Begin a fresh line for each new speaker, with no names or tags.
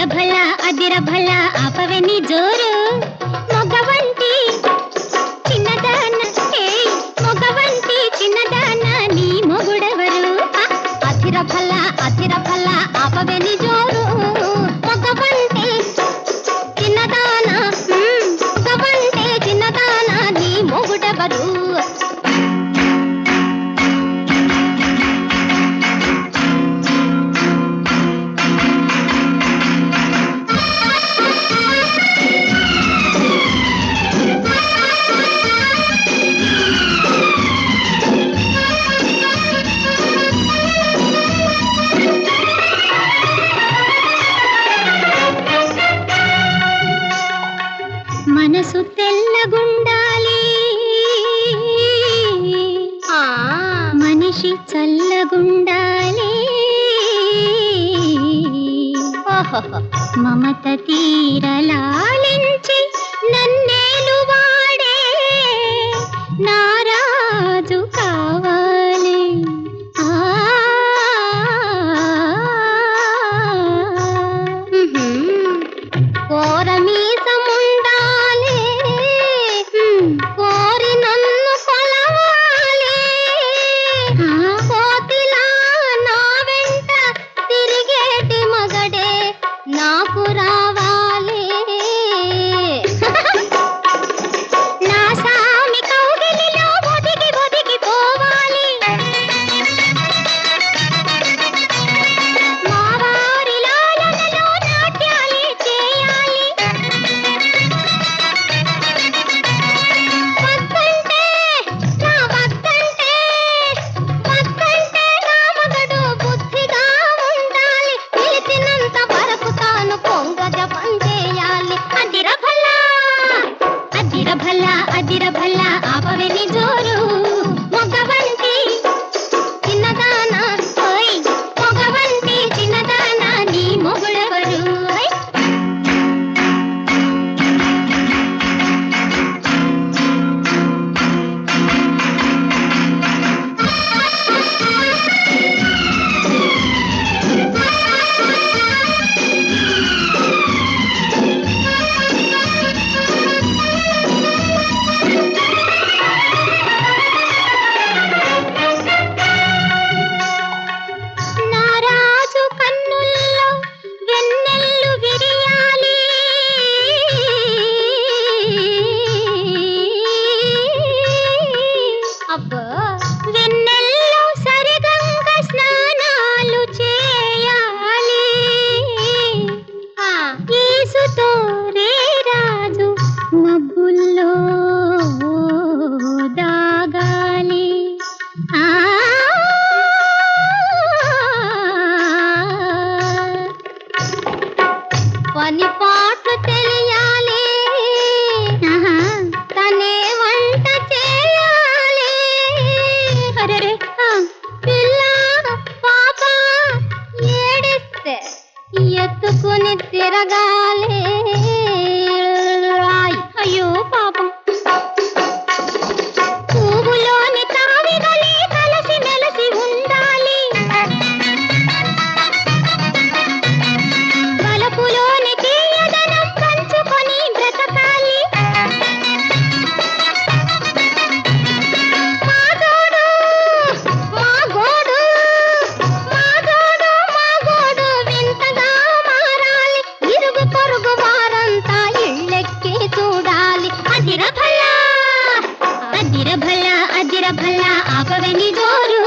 అదిర భల ఆపవని జోరు మొగవంటి చిన్నదాన మొగవంటి చిన్నదాన నీ మొగుడెవరు అదిర భల ఆపవని జోరు మొగవంటి చిన్నదాన మొగవంటి చిన్నదాన నీ మొగుడెవరు మనసు తెల్లగుండాలి మనిషి చల్లగుండాలి మమత తీరలాలించి నన్నేలు వాడే నారాజు కావాలి కోరమీసముండాలి కోరి నన్ను కొలవాలి కోతిలా నా వెంట తిరిగేటి మగడే నాకు రావాలి నా సామి కౌగిలిలో ఒదిగి ఒదిగి పోవాలి మా వారి లాలనలో నాట్యాలే చేయాలి వద్దంటే నా వద్దంటే నా మగడు బుద్ధిగా ఉండాలి పిలిచినంత వరకు తాను పొంగ జపం చేయాలి అదిర భల ఆపవని జోరు మొగవంటి చిన్నదాన మొగవంటి చిన్నదాన నీ మొగుడెవరు నారాజు కన్నుల్లో వెన్నెల్లు విరియాలి అబ్బా వెన్నెల్లో సరిగంగ స్నానాలు చేయాలి ఈసుతో రే రాజు మబ్బుల్లో దాగాలి పని పాటు తెలియాలి తనే వంట చేయాలి అరే పిల్ల పాప ఏడిస్తే ఎత్తుకుని తిరగాలి అయ్యో పాపం పువ్వులోని తావిగలి కలిసి మెలిసి ఉండాలి బలపులోని తీయదనం పంచుకొని బ్రతకాలి మా గోడు వింతగా మారాలి ఇరుగు పొరుగు వారంతా ఇళ్ళెక్కి చూడాలి అదిర భల ఆపవని జోరు